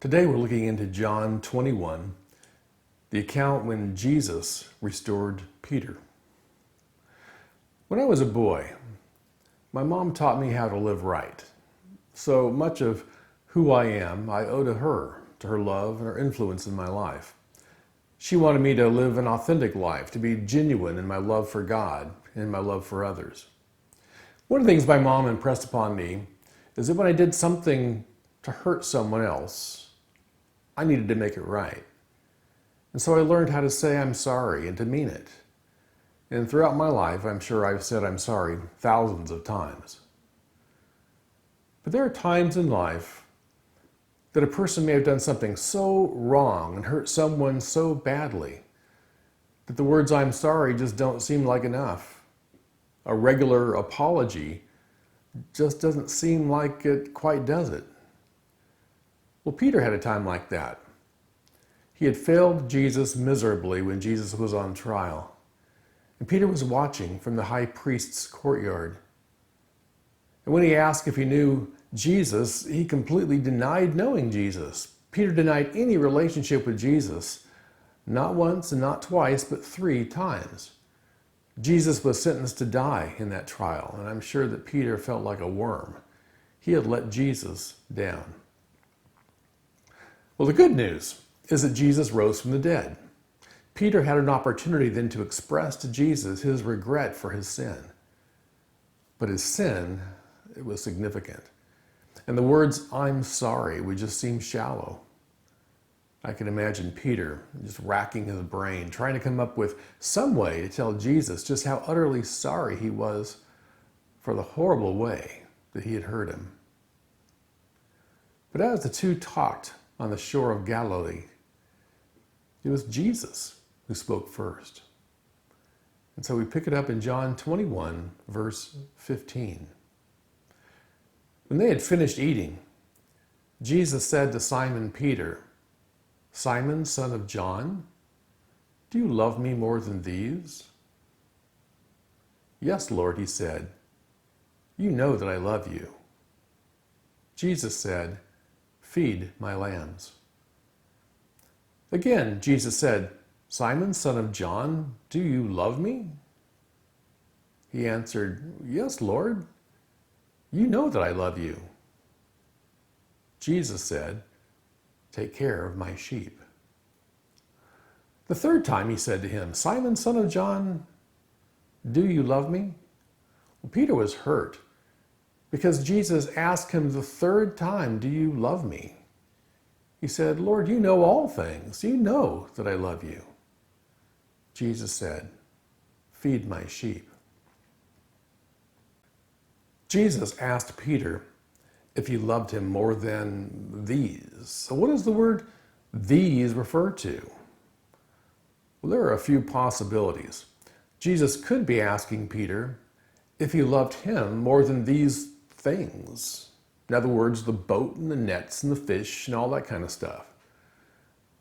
Today we're looking into John 21, the account when Jesus restored Peter. When I was a boy, my mom taught me how to live right. So much of who I am, I owe to her love and her influence in my life. She wanted me to live an authentic life, to be genuine in my love for God and my love for others. One of the things my mom impressed upon me is that when I did something to hurt someone else, I needed to make it right. And so I learned how to say I'm sorry and to mean it. And throughout my life, I'm sure I've said I'm sorry thousands of times. But there are times in life that a person may have done something so wrong and hurt someone so badly that the words I'm sorry just don't seem like enough. A regular apology just doesn't seem like it quite does it. Well, Peter had a time like that. He had failed Jesus miserably when Jesus was on trial. And Peter was watching from the high priest's courtyard. And when he asked if he knew Jesus, he completely denied knowing Jesus. Peter denied any relationship with Jesus, not once and not twice, but 3 times. Jesus was sentenced to die in that trial, and I'm sure that Peter felt like a worm. He had let Jesus down. Well, the good news is that Jesus rose from the dead. Peter had an opportunity then to express to Jesus his regret for his sin. But his sin, it was significant. And the words, I'm sorry, would just seem shallow. I can imagine Peter just racking his brain, trying to come up with some way to tell Jesus just how utterly sorry he was for the horrible way that he had hurt him. But as the two talked on the shore of Galilee, it was Jesus who spoke first. And so we pick it up in John 21, verse 15. When they had finished eating, Jesus said to Simon Peter, Simon, son of John, do you love me more than these? Yes, Lord, he said. You know that I love you. Jesus said, feed my lambs. Again, Jesus said, Simon, son of John, do you love me? He answered, yes, Lord. You know that I love you. Jesus said, take care of my sheep. The third time he said to him, Simon, son of John, do you love me? Well, Peter was hurt because Jesus asked him the third time, do you love me? He said, Lord, you know all things. You know that I love you. Jesus said, feed my sheep. Jesus asked Peter if he loved him more than these. So what does the word these refer to? Well, there are a few possibilities. Jesus could be asking Peter if he loved him more than these things. In other words, the boat and the nets and the fish and all that kind of stuff.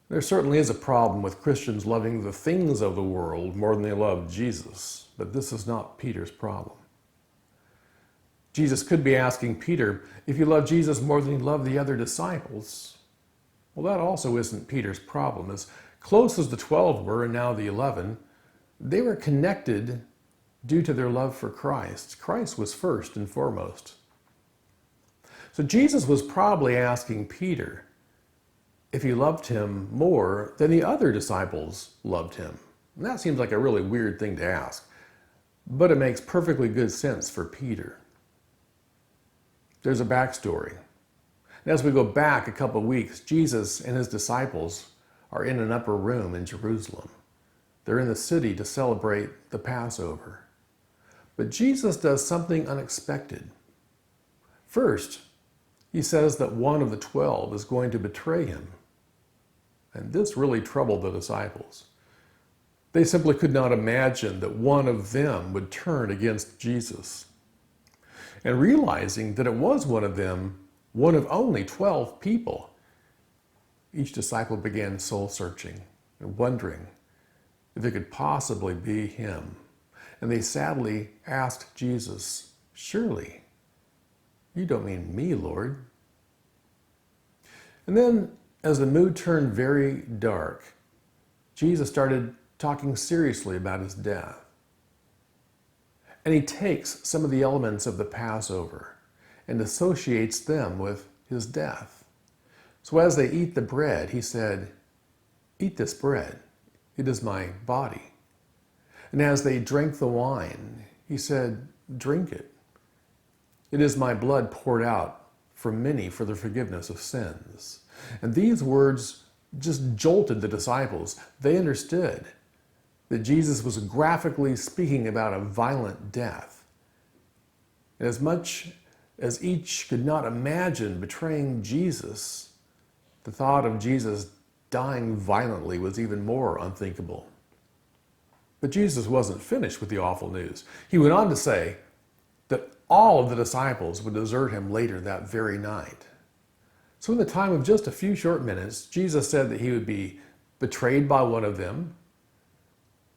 There certainly is a problem with Christians loving the things of the world more than they love Jesus, but this is not Peter's problem. Jesus could be asking Peter if he loved Jesus more than he loved the other disciples. Well, that also isn't Peter's problem. As close as the 12 were, and now the 11, they were connected due to their love for Christ. Christ was first and foremost. So Jesus was probably asking Peter if he loved him more than the other disciples loved him. And that seems like a really weird thing to ask, but it makes perfectly good sense for Peter. There's a backstory. And as we go back a couple of weeks, Jesus and his disciples are in an upper room in Jerusalem. They're in the city to celebrate the Passover. But Jesus does something unexpected. First, he says that one of the 12 is going to betray him. And this really troubled the disciples. They simply could not imagine that one of them would turn against Jesus. And realizing that it was one of them, one of only 12 people, each disciple began soul searching and wondering if it could possibly be him. And they sadly asked Jesus, surely you don't mean me, Lord. And then as the mood turned very dark, Jesus started talking seriously about his death. And he takes some of the elements of the Passover and associates them with his death. So as they eat the bread, he said, "Eat this bread, it is my body." And as they drank the wine, he said, "Drink it. It is my blood poured out for many for the forgiveness of sins." And these words just jolted the disciples. They understood that Jesus was graphically speaking about a violent death. And as much as each could not imagine betraying Jesus, the thought of Jesus dying violently was even more unthinkable. But Jesus wasn't finished with the awful news. He went on to say that all of the disciples would desert him later that very night. So in the time of just a few short minutes, Jesus said that he would be betrayed by one of them,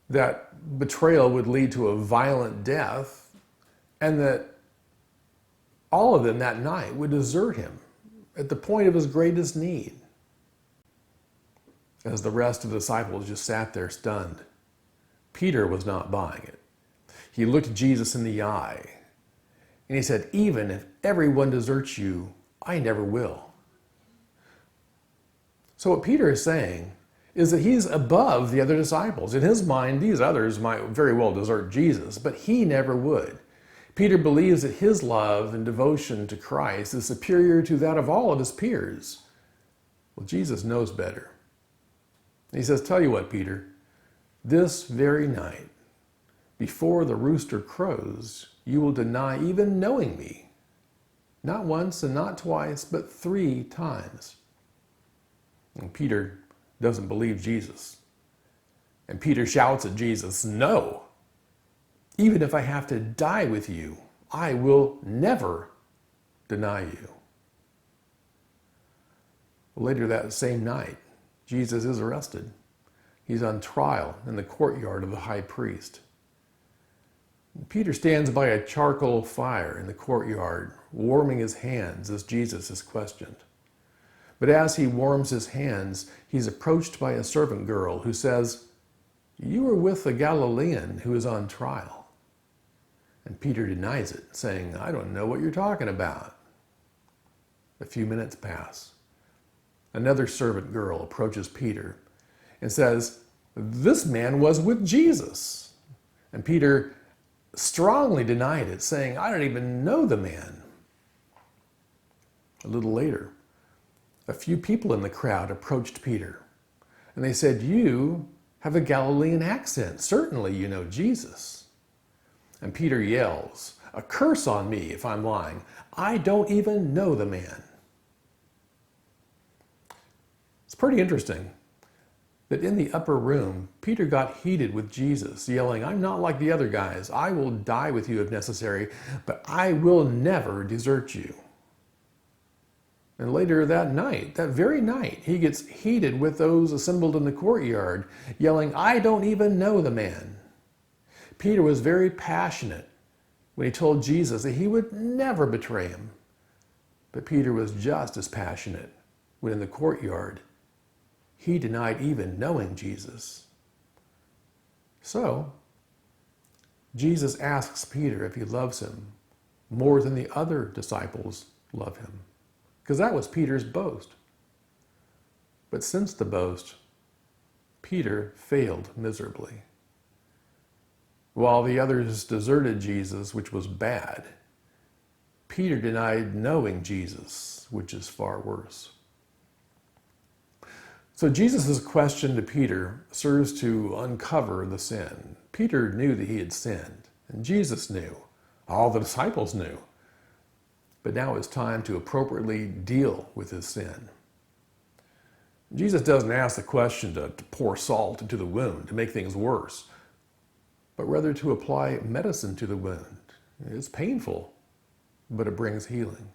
that betrayal would lead to a violent death, and that all of them that night would desert him at the point of his greatest need. As the rest of the disciples just sat there stunned, Peter was not buying it. He looked Jesus in the eye and he said, "Even if everyone deserts you, I never will." So what Peter is saying is that he's above the other disciples. In his mind, these others might very well desert Jesus, but he never would. Peter believes that his love and devotion to Christ is superior to that of all of his peers. Well, Jesus knows better. He says, "Tell you what, Peter, this very night, before the rooster crows, you will deny even knowing me. Not once and not twice, but 3 times. And Peter doesn't believe Jesus. And Peter shouts at Jesus, "No! Even if I have to die with you, I will never deny you." Later that same night, Jesus is arrested. He's on trial in the courtyard of the high priest. Peter stands by a charcoal fire in the courtyard, warming his hands as Jesus is questioned. But as he warms his hands, he's approached by a servant girl who says, "You were with the Galilean who is on trial." And Peter denies it, saying, "I don't know what you're talking about." A few minutes pass. Another servant girl approaches Peter and says, "This man was with Jesus." And Peter strongly denied it, saying, "I don't even know the man." A little later, a few people in the crowd approached Peter, and they said, "You have a Galilean accent. Certainly you know Jesus." And Peter yells, "A curse on me if I'm lying. I don't even know the man." It's pretty interesting that in the upper room, Peter got heated with Jesus, yelling, "I'm not like the other guys. I will die with you if necessary, but I will never desert you." And later that night, that very night, he gets heated with those assembled in the courtyard, yelling, "I don't even know the man." Peter was very passionate when he told Jesus that he would never betray him. But Peter was just as passionate when in the courtyard, he denied even knowing Jesus. So, Jesus asks Peter if he loves him more than the other disciples love him, because that was Peter's boast. But since the boast, Peter failed miserably. While the others deserted Jesus, which was bad, Peter denied knowing Jesus, which is far worse. So Jesus' question to Peter serves to uncover the sin. Peter knew that he had sinned, and Jesus knew. All the disciples knew. But now it's time to appropriately deal with his sin. Jesus doesn't ask the question to pour salt into the wound, to make things worse, but rather to apply medicine to the wound. It's painful, but it brings healing.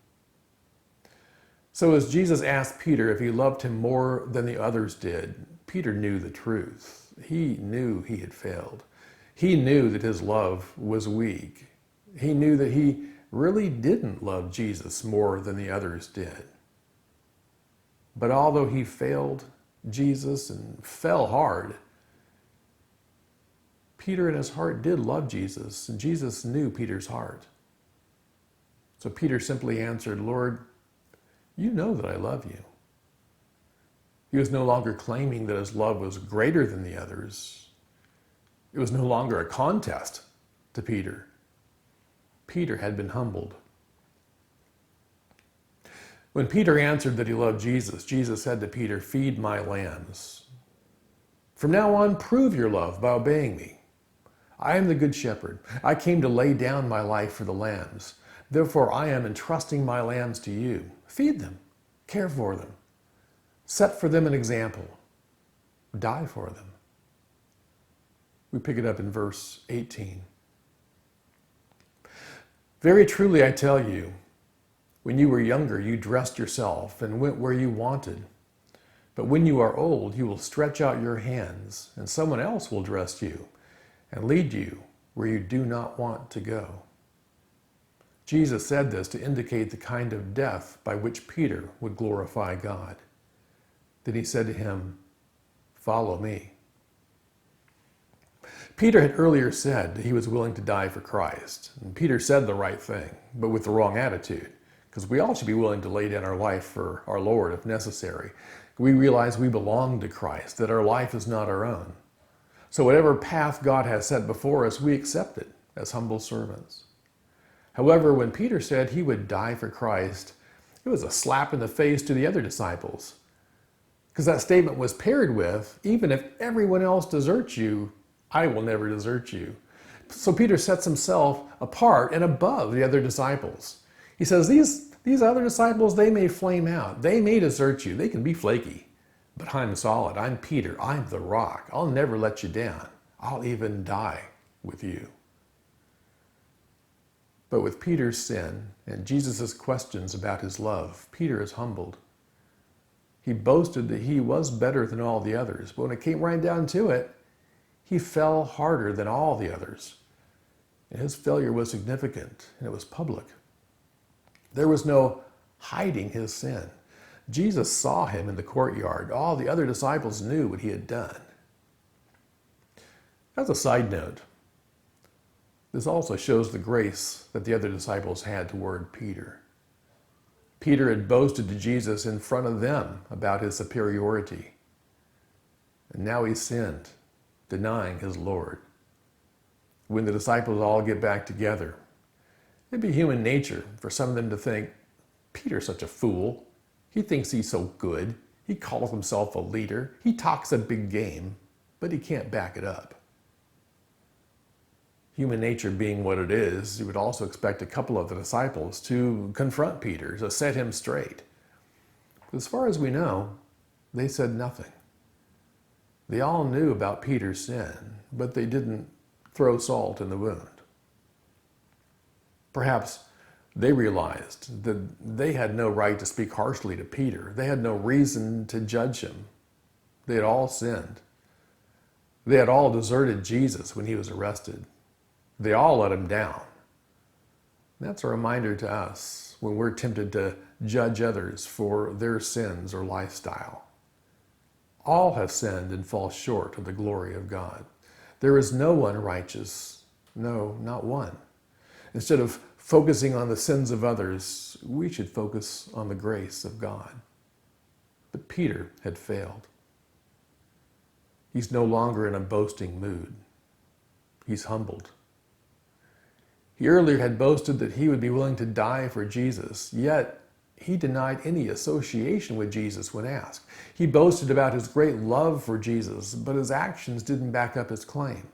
So as Jesus asked Peter if he loved him more than the others did, Peter knew the truth. He knew he had failed. He knew that his love was weak. He knew that he really didn't love Jesus more than the others did. But although he failed Jesus and fell hard, Peter in his heart did love Jesus, and Jesus knew Peter's heart. So Peter simply answered, "Lord, you know that I love you." He was no longer claiming that his love was greater than the others. It was no longer a contest to Peter. Peter had been humbled. When Peter answered that he loved Jesus, Jesus said to Peter, "Feed my lambs. From now on, prove your love by obeying me. I am the good shepherd. I came to lay down my life for the lambs. Therefore, I am entrusting my lambs to you. Feed them, care for them, set for them an example, die for them." We pick it up in verse 18. "Very truly I tell you, when you were younger, you dressed yourself and went where you wanted. But when you are old, you will stretch out your hands, and someone else will dress you and lead you where you do not want to go." Jesus said this to indicate the kind of death by which Peter would glorify God. Then he said to him, "Follow me." Peter had earlier said that he was willing to die for Christ. And Peter said the right thing, but with the wrong attitude, because we all should be willing to lay down our life for our Lord if necessary. We realize we belong to Christ, that our life is not our own. So whatever path God has set before us, we accept it as humble servants. However, when Peter said he would die for Christ, it was a slap in the face to the other disciples. Because that statement was paired with, "Even if everyone else deserts you, I will never desert you." So Peter sets himself apart and above the other disciples. He says, these other disciples, they may flame out. They may desert you. They can be flaky. But I'm solid. I'm Peter. I'm the rock. I'll never let you down. I'll even die with you. But with Peter's sin and Jesus' questions about his love, Peter is humbled. He boasted that he was better than all the others. But when it came right down to it, he fell harder than all the others. And his failure was significant, and it was public. There was no hiding his sin. Jesus saw him in the courtyard. All the other disciples knew what he had done. As a side note, this also shows the grace that the other disciples had toward Peter. Peter had boasted to Jesus in front of them about his superiority. And now he sinned, denying his Lord. When the disciples all get back together, it'd be human nature for some of them to think, "Peter's such a fool. He thinks he's so good. He calls himself a leader. He talks a big game, but he can't back it up." Human nature being what it is, you would also expect a couple of the disciples to confront Peter, to set him straight. But as far as we know, they said nothing. They all knew about Peter's sin, but they didn't throw salt in the wound. Perhaps they realized that they had no right to speak harshly to Peter. They had no reason to judge him. They had all sinned. They had all deserted Jesus when he was arrested. They all let him down. That's a reminder to us when we're tempted to judge others for their sins or lifestyle. All have sinned and fall short of the glory of God. There is no one righteous, no, not one. Instead of focusing on the sins of others, we should focus on the grace of God. But Peter had failed. He's no longer in a boasting mood. He's humbled. He earlier had boasted that he would be willing to die for Jesus, yet he denied any association with Jesus when asked. He boasted about his great love for Jesus, but his actions didn't back up his claim.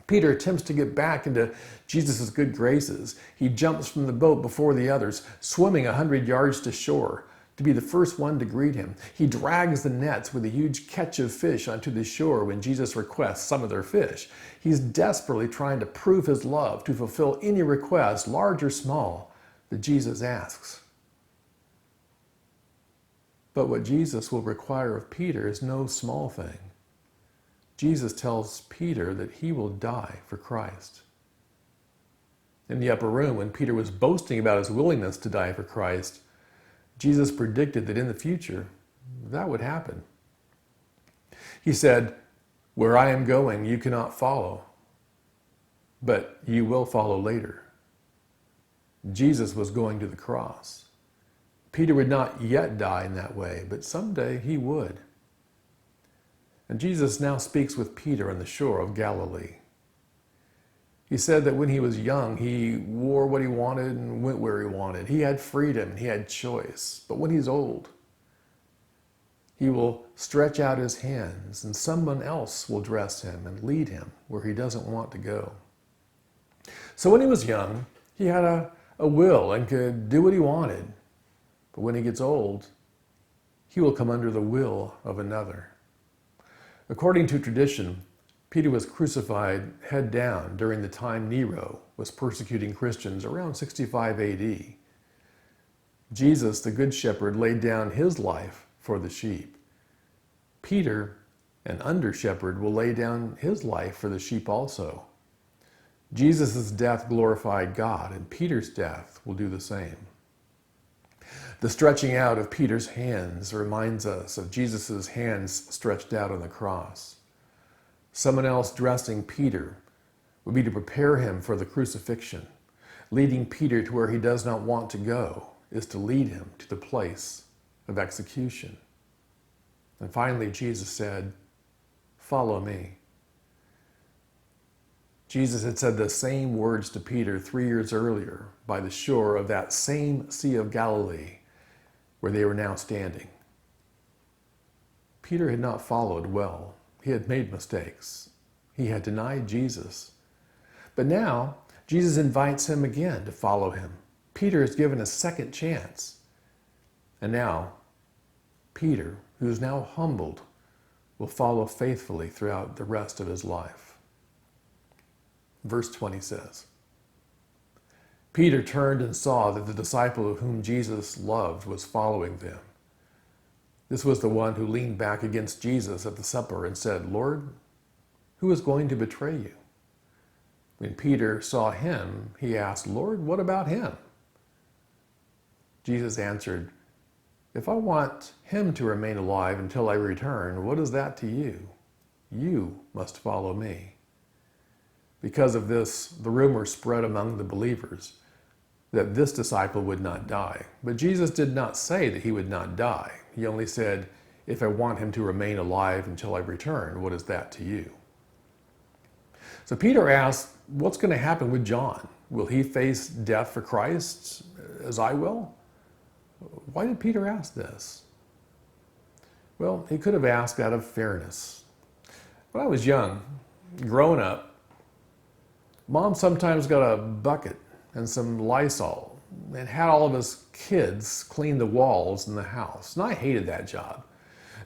Peter attempts to get back into Jesus' good graces. He jumps from the boat before the others, swimming 100 yards to shore to be the first one to greet him. He drags the nets with a huge catch of fish onto the shore when Jesus requests some of their fish. He's desperately trying to prove his love, to fulfill any request, large or small, that Jesus asks. But what Jesus will require of Peter is no small thing. Jesus tells Peter that he will die for Christ. In the upper room, when Peter was boasting about his willingness to die for Christ, Jesus predicted that in the future, that would happen. He said, "Where I am going, you cannot follow, but you will follow later." Jesus was going to the cross. Peter would not yet die in that way, but someday he would. And Jesus now speaks with Peter on the shore of Galilee. He said that when he was young, he wore what he wanted and went where he wanted. He had freedom, he had choice. But when he's old, he will stretch out his hands and someone else will dress him and lead him where he doesn't want to go. So when he was young, he had a will and could do what he wanted. But when he gets old, he will come under the will of another. According to tradition, Peter was crucified head down during the time Nero was persecuting Christians around 65 AD. Jesus, the Good Shepherd, laid down his life for the sheep. Peter, an under-shepherd, will lay down his life for the sheep also. Jesus' death glorified God, and Peter's death will do the same. The stretching out of Peter's hands reminds us of Jesus' hands stretched out on the cross. Someone else dressing Peter would be to prepare him for the crucifixion. Leading Peter to where he does not want to go is to lead him to the place of execution. And finally, Jesus said, "Follow me." Jesus had said the same words to Peter 3 years earlier by the shore of that same Sea of Galilee where they were now standing. Peter had not followed well. He had made mistakes. He had denied Jesus. But now, Jesus invites him again to follow him. Peter is given a second chance. And now, Peter, who is now humbled, will follow faithfully throughout the rest of his life. Verse 20 says, Peter turned and saw that the disciple whom Jesus loved was following them. This was the one who leaned back against Jesus at the supper and said, "Lord, who is going to betray you?" When Peter saw him, he asked, "Lord, what about him?" Jesus answered, "If I want him to remain alive until I return, what is that to you? You must follow me." Because of this, the rumor spread among the believers that this disciple would not die. But Jesus did not say that he would not die. He only said, "If I want him to remain alive until I return, what is that to you?" So Peter asked, what's going to happen with John? Will he face death for Christ as I will? Why did Peter ask this? Well, he could have asked out of fairness. When I was young, growing up, Mom sometimes got a bucket and some Lysol and had all of us kids clean the walls in the house. And I hated that job.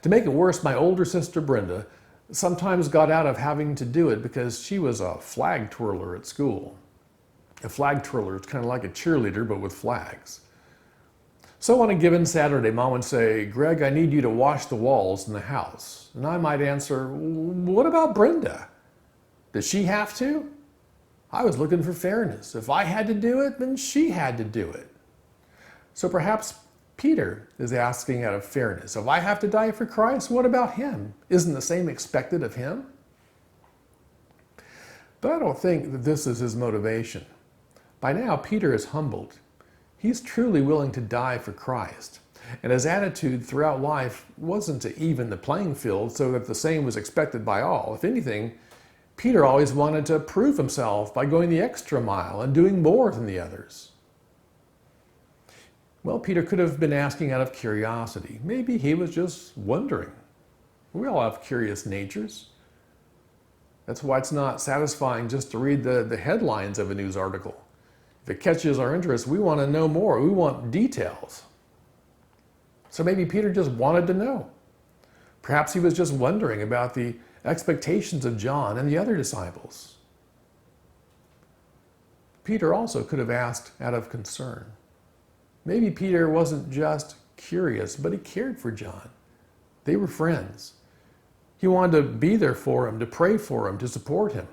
To make it worse, my older sister Brenda sometimes got out of having to do it because she was a flag twirler at school. A flag twirler is kind of like a cheerleader, but with flags. So on a given Saturday, Mom would say, "Greg, I need you to wash the walls in the house." And I might answer, "What about Brenda? Does she have to?" I was looking for fairness. If I had to do it, then she had to do it. So perhaps Peter is asking out of fairness. If I have to die for Christ, what about him? Isn't the same expected of him? But I don't think that this is his motivation. By now, Peter is humbled. He's truly willing to die for Christ. And his attitude throughout life wasn't to even the playing field so that the same was expected by all. If anything, Peter always wanted to prove himself by going the extra mile and doing more than the others. Well, Peter could have been asking out of curiosity. Maybe he was just wondering. We all have curious natures. That's why it's not satisfying just to read the headlines of a news article. If it catches our interest, we want to know more. We want details. So maybe Peter just wanted to know. Perhaps he was just wondering about the expectations of John and the other disciples. Peter also could have asked out of concern. Maybe Peter wasn't just curious, but he cared for John. They were friends. He wanted to be there for him, to pray for him, to support him.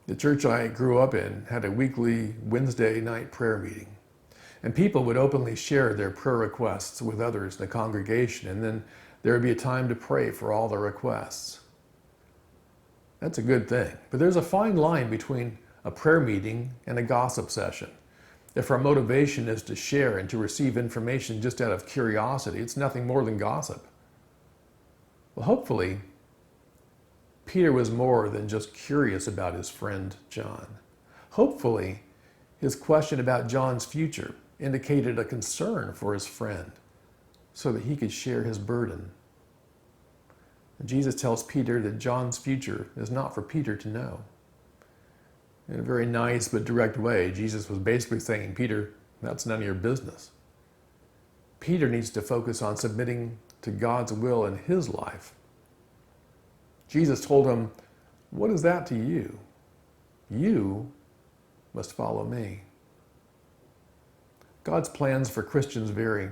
The church I grew up in had a weekly Wednesday night prayer meeting. And people would openly share their prayer requests with others in the congregation, and then there would be a time to pray for all the requests. That's a good thing. But there's a fine line between a prayer meeting and a gossip session. If our motivation is to share and to receive information just out of curiosity, it's nothing more than gossip. Well, hopefully, Peter was more than just curious about his friend John. Hopefully, his question about John's future indicated a concern for his friend so that he could share his burden. And Jesus tells Peter that John's future is not for Peter to know. In a very nice but direct way, Jesus was basically saying, Peter, that's none of your business. Peter needs to focus on submitting to God's will in his life. Jesus told him, what is that to you? You must follow me. God's plans for Christians vary.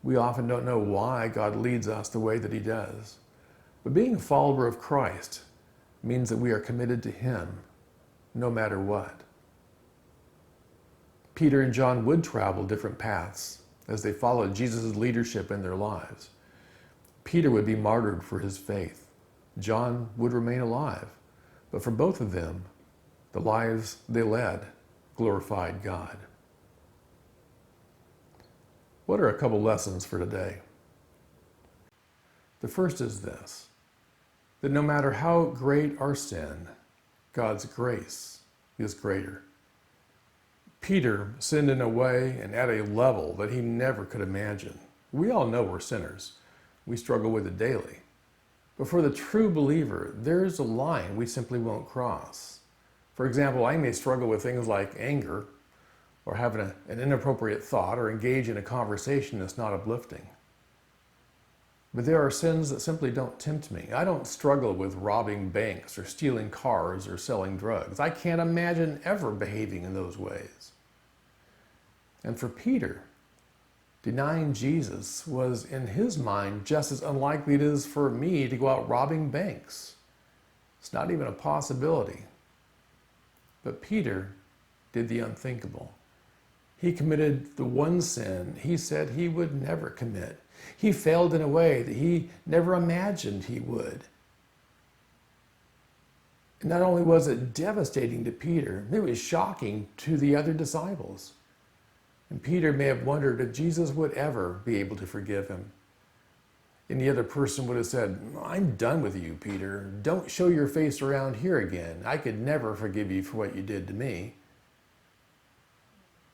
We often don't know why God leads us the way that he does. But being a follower of Christ means that we are committed to him no matter what. Peter and John would travel different paths as they followed Jesus' leadership in their lives. Peter would be martyred for his faith. John would remain alive. But for both of them, the lives they led glorified God. What are a couple lessons for today? The first is this, that no matter how great our sin, God's grace is greater. Peter sinned in a way and at a level that he never could imagine. We all know we're sinners. We struggle with it daily. But for the true believer, there's a line we simply won't cross. For example, I may struggle with things like anger, or having an inappropriate thought, or engage in a conversation that's not uplifting. But there are sins that simply don't tempt me. I don't struggle with robbing banks or stealing cars or selling drugs. I can't imagine ever behaving in those ways. And for Peter, denying Jesus was in his mind just as unlikely it is for me to go out robbing banks. It's not even a possibility. But Peter did the unthinkable. He committed the one sin he said he would never commit. He failed in a way that he never imagined he would. And not only was it devastating to Peter, it was shocking to the other disciples. And Peter may have wondered if Jesus would ever be able to forgive him. Any other person would have said, I'm done with you, Peter. Don't show your face around here again. I could never forgive you for what you did to me.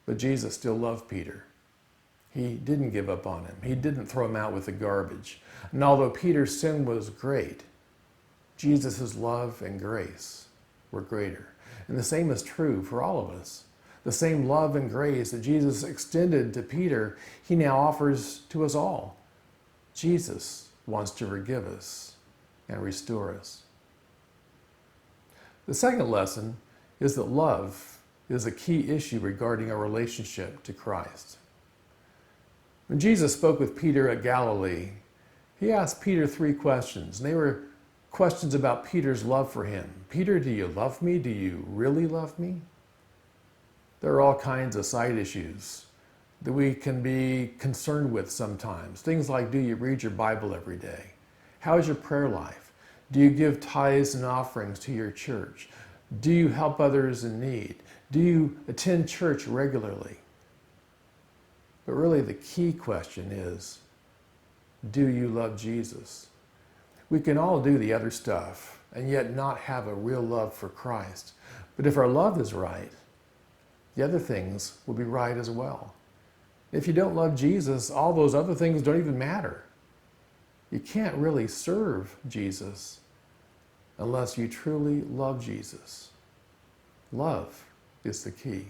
But Jesus still loved Peter. He didn't give up on him. He didn't throw him out with the garbage. And although Peter's sin was great, Jesus' love and grace were greater. And the same is true for all of us. The same love and grace that Jesus extended to Peter, he now offers to us all. Jesus wants to forgive us and restore us. The second lesson is that love is a key issue regarding our relationship to Christ. When Jesus spoke with Peter at Galilee, he asked Peter 3 questions. And they were questions about Peter's love for him. Peter, do you love me? Do you really love me? There are all kinds of side issues that we can be concerned with sometimes. Things like, do you read your Bible every day? How is your prayer life? Do you give tithes and offerings to your church? Do you help others in need? Do you attend church regularly? But really the key question is, do you love Jesus? We can all do the other stuff and yet not have a real love for Christ. But if our love is right, the other things will be right as well. If you don't love Jesus, all those other things don't even matter. You can't really serve Jesus unless you truly love Jesus. Love is the key.